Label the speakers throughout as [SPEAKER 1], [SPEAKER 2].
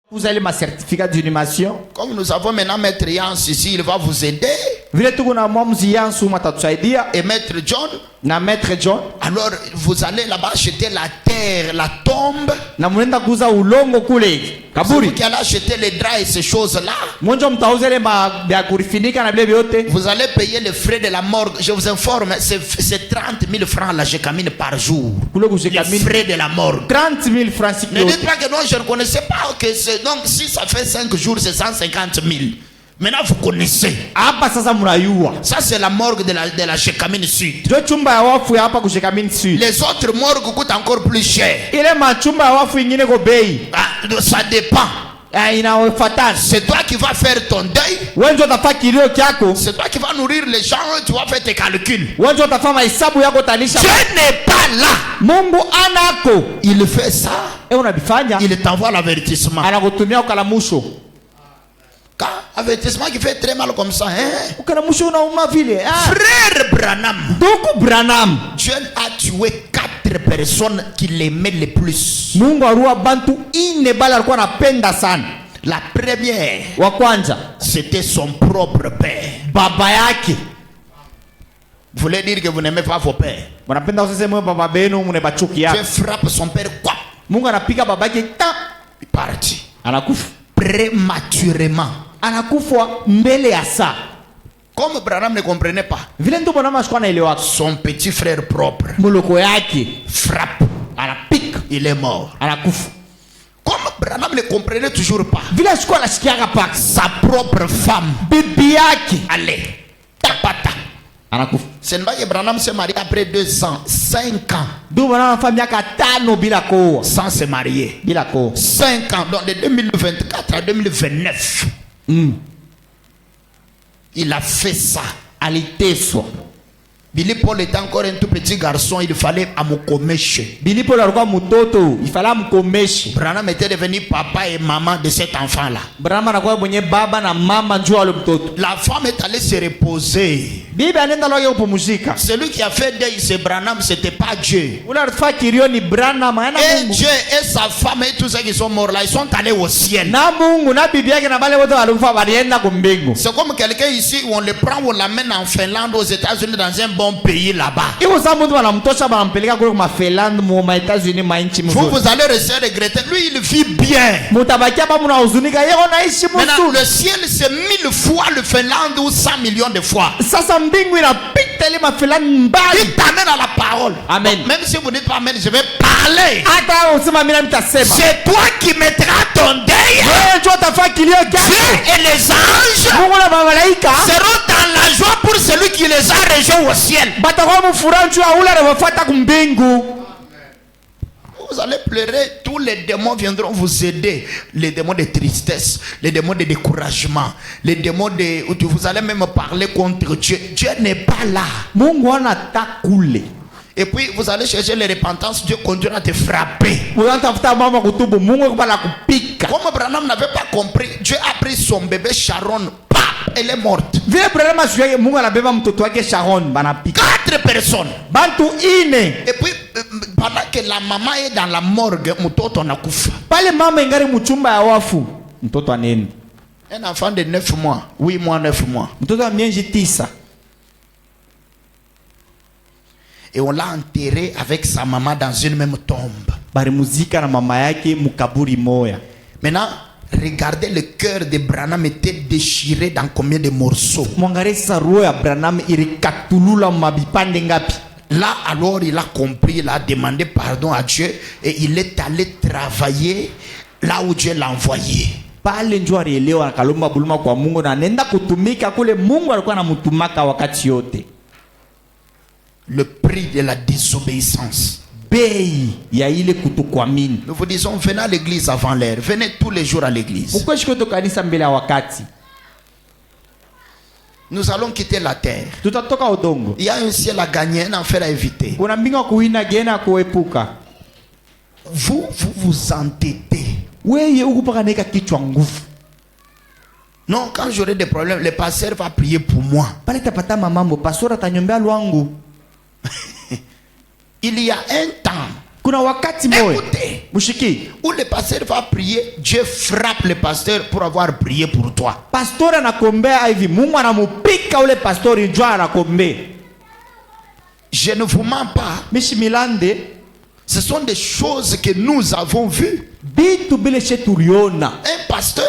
[SPEAKER 1] Vous avez ma certificat d'inhumation.
[SPEAKER 2] Comme nous avons maintenant Maître Yans ici, il va vous aider. Et Maître John. Alors vous allez là-bas acheter la terre, la tombe. C'est vous qui allez acheter les draps et ces choses-là. Vous allez payer les frais de la morgue. Je vous informe, c'est 30 000 francs la Gécamine par jour. Les frais de la morgue.
[SPEAKER 1] 30 000 francs.
[SPEAKER 2] Ne dites pas que non, je ne connaissais pas que c'est. Donc si ça fait 5 jours, c'est 150 000. Maintenant vous connaissez. Ça c'est la morgue de la Gécamine Sud. Les autres morgues coûtent encore plus cher. Ça dépend. C'est toi qui vas faire ton deuil. C'est toi qui vas nourrir les gens. Tu vas faire tes calculs. Dieu n'est pas là. Il fait ça. Il t'envoie l'avertissement. Quand avertissement qui fait très mal comme ça, hein? Frère Branham, Dieu a tué 4 personnes qui l'aimaient le plus. La première, c'était son propre père. Vous voulez dire que vous n'aimez pas vos pères? Dieu frappe son père, quoi? Il est parti prématurément. Comme Branham ne comprenait pas, son petit frère propre frappe, il est mort. Comme Branham ne comprenait toujours pas, sa propre femme, allez, tapata. C'est pas que Branham s'est marié après 2 ans, 5 ans. Sans se marier. 5 ans, donc de 2024 à 2029. Il a fait ça. Billy Paul était encore un tout petit garçon, il fallait amukomeshe. Branham était devenu papa et maman de cet enfant-là. La femme est allée se reposer. Celui qui a fait deuil, c'est Branham, c'était pas Dieu. Et Dieu et sa femme et tous ceux qui sont morts là, ils sont allés au ciel. C'est comme quelqu'un ici où on le prend, on l'amène en Finlande, aux États-Unis, dans un bon pays là-bas. Vous allez rester regretter. Lui, il vit bien. Maintenant, le ciel, c'est 1000 fois le Finlande ou 100 millions de fois. Il t'amène à la parole. Amen. Donc, même si vous dites pas amen, je vais parler. C'est toi qui mettras ton deuil. Dieu et les anges seront dans la joie pour celui qui les a rejoints au ciel. Vous allez pleurer, tous les démons viendront vous aider. Les démons de tristesse, les démons de découragement, les démons de... Vous allez même parler contre Dieu. Dieu n'est pas là. Et puis vous allez chercher les repentances, Dieu continue à te frapper. Comme Branham n'avait pas compris, Dieu a pris son bébé Sharon, elle est morte. 4 personnes. Et puis pendant que la maman est dans la morgue, un enfant de 9 mois, 8 mois, 9 mois. Et on l'a enterré avec sa maman dans une même tombe. Maintenant, regardez, le cœur de Branham était déchiré dans combien de morceaux. Là, alors, il a compris, il a demandé pardon à Dieu et il est allé travailler là où Dieu l'a envoyé. Le prix de la désobéissance. Nous vous disons, venez à l'église avant l'heure. Venez tous les jours à l'église. Nous allons quitter la terre. Il y a un ciel à gagner, un enfer à éviter. Vous vous entêtez. Non, quand j'aurai des problèmes, le pasteur va prier pour moi. Il y a un temps,
[SPEAKER 1] Kuna wakati moyo.
[SPEAKER 2] Écoutez.
[SPEAKER 1] Mushiki.
[SPEAKER 2] Où le pasteur va prier, Dieu frappe le pasteur pour avoir prié pour toi.
[SPEAKER 1] Pastor anakombea hivi, Mungu anamupika ule pastori njoo anakombea.
[SPEAKER 2] Je ne vous mens pas.
[SPEAKER 1] Mishimilande.
[SPEAKER 2] Ce sont des choses que nous avons vues.
[SPEAKER 1] Bitu bile sheturiona.
[SPEAKER 2] Un pasteur,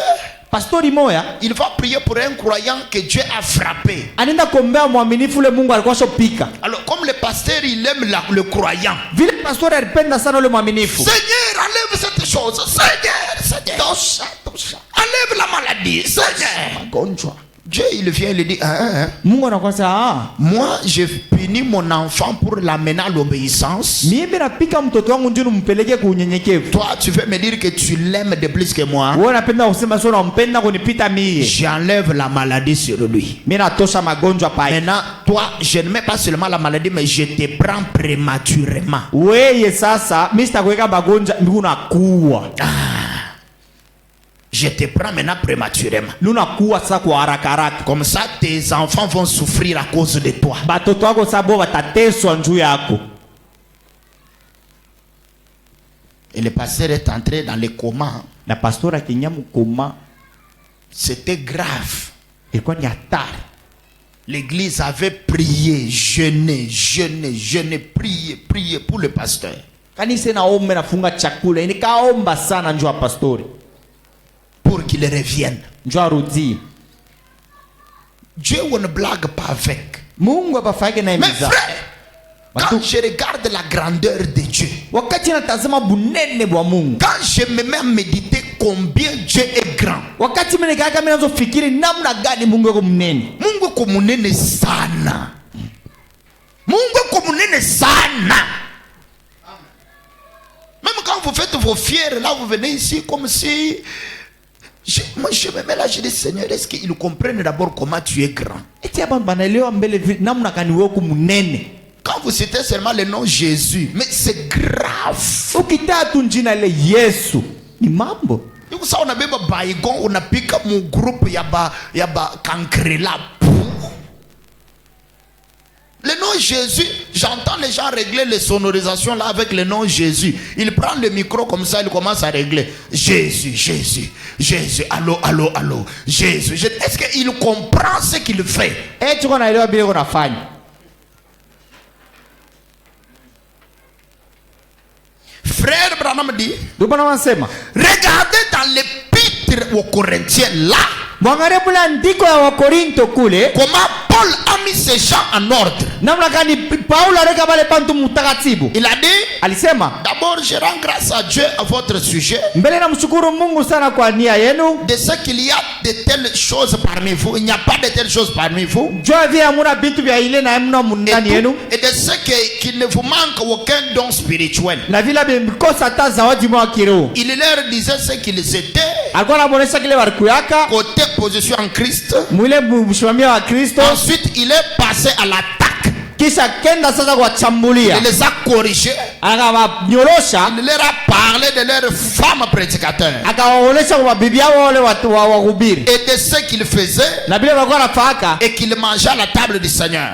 [SPEAKER 1] pastori moya,
[SPEAKER 2] il va prier pour un croyant que Dieu a frappé.
[SPEAKER 1] Anenda kombea mwaminifu ule Mungu alikuwa shopika.
[SPEAKER 2] Alors comme le pasteur il aime le croyant.
[SPEAKER 1] Vile pastori alipenda sana ule mwaminifu.
[SPEAKER 2] Seigneur, enlève cette chose. Seigneur. Tosha. Enlève la maladie. Seigneur. Magonjwa. Dieu il vient il dit
[SPEAKER 1] Mungu anakwasa
[SPEAKER 2] moi je punis mon enfant pour l'amener à l'obéissance.
[SPEAKER 1] Mimi napika mtoto wangu ndio nimpeleke kwa unyenyekevu.
[SPEAKER 2] Toi tu veux me dire que tu l'aimes de plus que moi.
[SPEAKER 1] Wewe unapenda kusema sio unampenda kunipita mie.
[SPEAKER 2] J'enlève la maladie sur lui.
[SPEAKER 1] Mimi natosha magonjwa pa.
[SPEAKER 2] Maintenant toi je ne mets pas seulement la maladie mais je te prends prématurément.
[SPEAKER 1] Wewe sasa mimi sitakuweka magonjwa mimi unakuwa.
[SPEAKER 2] Je te prends maintenant prématurément.
[SPEAKER 1] Lunakuwa sasa kwa haraka haraka.
[SPEAKER 2] Comme ça tes enfants vont souffrir à cause de toi.
[SPEAKER 1] Batoto wako sabo watateswa njoo yako.
[SPEAKER 2] Et le pasteur est entré dans le coma.
[SPEAKER 1] Na pastora kinyamu coma.
[SPEAKER 2] C'était grave.
[SPEAKER 1] Ilikuwa ni hatari.
[SPEAKER 2] L'église avait prié, jeûné, prié pour le pasteur.
[SPEAKER 1] Kanisa naomba nafunga chakula, nikaomba sana njoo pastori.
[SPEAKER 2] Pour qu'il revienne.
[SPEAKER 1] Njoo arudi.
[SPEAKER 2] Dieu ne blague pas avec.
[SPEAKER 1] Mungu abafake na
[SPEAKER 2] Mais frère, quand je regarde la grandeur de Dieu,
[SPEAKER 1] wakati natazama bunene bwa Mungu,
[SPEAKER 2] quand je me mets à méditer combien Dieu est grand,
[SPEAKER 1] wakati mimi nikaka mimi naanza kufikiri namna gani Mungu yuko mnene.
[SPEAKER 2] Mungu yuko mnene sana. Mungu yuko mnene sana. Même quand vous faites vos fiers, là vous venez ici comme si moi je me mets là, je dis Seigneur, est-ce qu'ils comprennent d'abord comment tu es grand? Quand vous citez seulement le nom Jésus, mais c'est grave. Vous savez, on a même baïgon, on a piqué mon groupe, yaba kankrela. Le nom Jésus, j'entends les gens régler les sonorisations là avec le nom Jésus. Il prend le micro comme ça, il commence à régler. Jésus, Jésus, Jésus, allô, allô, allô, Jésus. Est-ce qu'il comprend ce qu'il fait? Frère Branham dit, regardez dans l'épître aux Corinthiens là. Comment Paul a mis ces gens en ordre. Il a dit, d'abord je rends grâce à Dieu à votre sujet de ce qu'il y a de telles choses parmi vous. Il n'y a pas de telles choses parmi vous. Et de ce qu'il ne vous manque aucun don spirituel. Il leur disait ce qu'ils étaient côté position en Christ. Ensuite il est passé à l'attaque. Il les a corrigés. Il leur a parlé de leurs femmes prédicateurs et de ce qu'ils faisaient et qu'ils mangeaient à la table du Seigneur.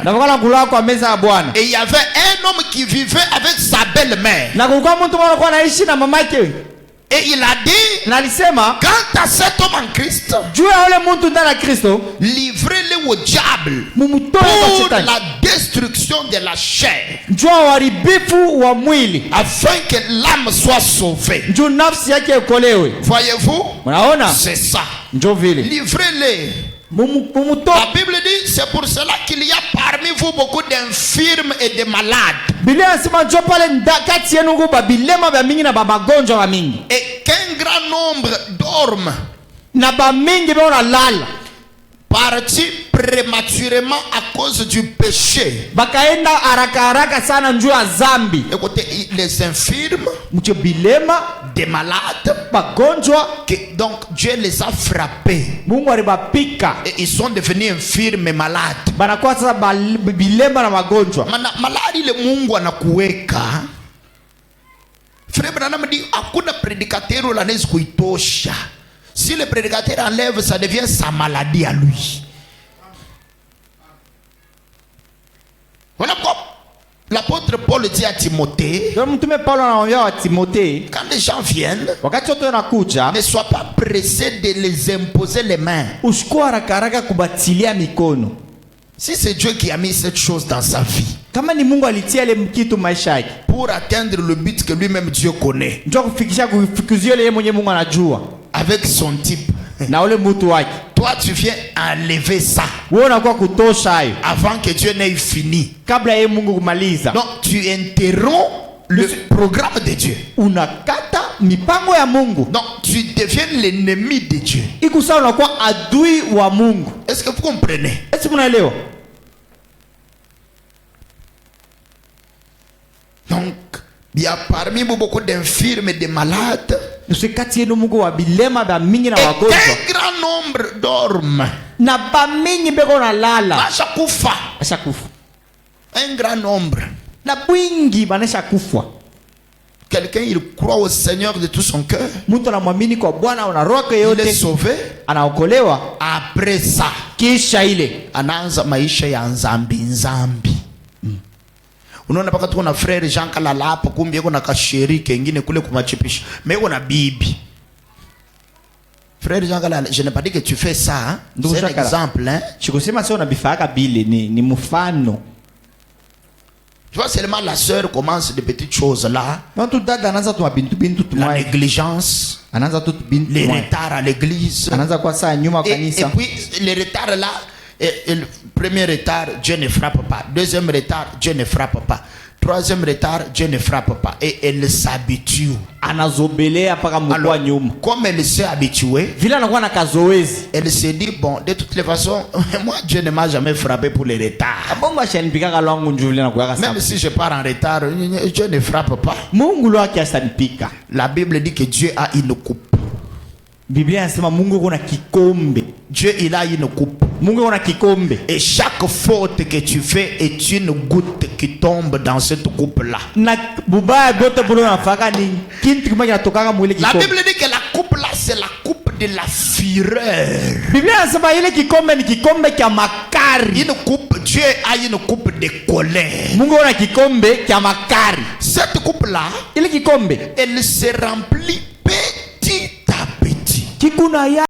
[SPEAKER 2] Et il y avait un homme qui vivait avec sa belle-mère. Et il a dit, quant à cet homme en Christ, livrez-le au diable pour la destruction de la chair, afin que l'âme soit sauvée. Voyez-vous, c'est ça. Livrez-les. La Bible dit, c'est pour cela qu'il y a parmi vous beaucoup d'infirmes et de malades. Et qu'un grand nombre dorment, partis prématurément à cause du péché. Écoutez, les infirmes, des malades, que donc Dieu les a frappés et ils sont devenus infirmes et malades. Maladi le Mungu anakuweka. Frère Branham dit, hakuna prédicateur ulanezi kuitosha. Si le prédicateur enlève, ça devient sa maladie à lui. Voilà pourquoi L'apôtre Paul dit à Timothée,
[SPEAKER 1] Mtume Paulo anamwambia wa Timothée,
[SPEAKER 2] quand les gens viennent,
[SPEAKER 1] wakati wote wanakuja,
[SPEAKER 2] ne sois pas pressé de les imposer les mains.
[SPEAKER 1] usikuwa haraka haraka kubatilia mikono.
[SPEAKER 2] Si c'est Dieu qui a mis cette chose dans sa vie,
[SPEAKER 1] Kama ni Mungu alitia ile kitu maisha yake,
[SPEAKER 2] pour atteindre le but que lui-même Dieu connaît,
[SPEAKER 1] njoo kufikisha kufikizio ile mwenye Mungu anajua
[SPEAKER 2] avec son type,
[SPEAKER 1] na ule mtu wake,
[SPEAKER 2] toi tu viens enlever ça
[SPEAKER 1] wewe unakuwa kutosha hayo
[SPEAKER 2] avant que Dieu n'ait fini.
[SPEAKER 1] kabla yeye Mungu kumaliza.
[SPEAKER 2] Donc tu interromps le programme de Dieu.
[SPEAKER 1] Unakata mipango ya Mungu.
[SPEAKER 2] Donc tu deviens l'ennemi de Dieu.
[SPEAKER 1] Ikusa unakuwa adui wa Mungu.
[SPEAKER 2] Est-ce que vous comprenez?
[SPEAKER 1] Est-ce que mnaelewa?
[SPEAKER 2] Donc il y a parmi vous beaucoup d'infirmes et de malades.
[SPEAKER 1] Usikati yenu Mungu wa bilema ba mingi na
[SPEAKER 2] Et
[SPEAKER 1] wagonjwa.
[SPEAKER 2] un grand nombre dorment.
[SPEAKER 1] Na ba mingi beko na lala.
[SPEAKER 2] Ashakufa.
[SPEAKER 1] Ashakufa.
[SPEAKER 2] Un grand nombre.
[SPEAKER 1] Na bwingi banesha kufa.
[SPEAKER 2] Quelqu'un il croit au Seigneur de tout son cœur.
[SPEAKER 1] Mtu anamwamini kwa Bwana na roho yake
[SPEAKER 2] Il est
[SPEAKER 1] yote.
[SPEAKER 2] sauvé.
[SPEAKER 1] Anaokolewa.
[SPEAKER 2] Après ça,
[SPEAKER 1] Kisha ile
[SPEAKER 2] anaanza maisha ya nzambi. Unaona paka tuko na frère Jean Kalala hapo, kumbe yuko na kasheri kengine kule kumachipisha. Mais yuko na bibi. Frère Jean Kalala, je n'ai pas dit que tu fais ça, hein? C'est un exemple, hein?
[SPEAKER 1] Chikusema sio unabifaka bile ni mfano.
[SPEAKER 2] Tu vois seulement la sœur commence des petites choses là.
[SPEAKER 1] Na tu dada anaanza tu bintu
[SPEAKER 2] La négligence,
[SPEAKER 1] anaanza tu bintu
[SPEAKER 2] les retards à l'église.
[SPEAKER 1] anaanza kwa saa nyuma kanisa.
[SPEAKER 2] Et puis les retards là, et le premier retard, Dieu ne frappe pas. Deuxième retard, Dieu ne frappe pas. Troisième retard, Dieu ne frappe pas. Et elle s'habitue.
[SPEAKER 1] Anazobelea paka mkwa nyuma.
[SPEAKER 2] Comme elle s'est habituée,
[SPEAKER 1] Vile anakuwa na kazoezi.
[SPEAKER 2] elle se dit, bon, de toutes les façons, moi Dieu ne m'a jamais frappé pour les retards.
[SPEAKER 1] Mungu ashanipika kalwangu njuvile na kuwaka
[SPEAKER 2] Même
[SPEAKER 1] sababu.
[SPEAKER 2] si je pars en retard, Dieu ne frappe pas.
[SPEAKER 1] Mungu lo yake asanipika.
[SPEAKER 2] La Bible dit que Dieu a une coupe.
[SPEAKER 1] Biblia inasema Mungu kuna kikombe.
[SPEAKER 2] Dieu il a une coupe.
[SPEAKER 1] Mungu kuna kikombe.
[SPEAKER 2] Et chaque faute que tu fais est une goutte qui tombe dans cette coupe-là.
[SPEAKER 1] Na bubaya bote bulu nafaka ni kintu kimoja kinatokaka mwile
[SPEAKER 2] La
[SPEAKER 1] kikombe.
[SPEAKER 2] Bible dit que la coupe là, c'est la coupe de la fureur.
[SPEAKER 1] Biblia inasema ile kikombe ni kikombe kya makari.
[SPEAKER 2] Une coupe, Dieu a une coupe de colère.
[SPEAKER 1] Mungu kuna kikombe kya makari.
[SPEAKER 2] Cette coupe-là,
[SPEAKER 1] Ile kikombe
[SPEAKER 2] elle se remplit petit à petit.
[SPEAKER 1] kikuna ya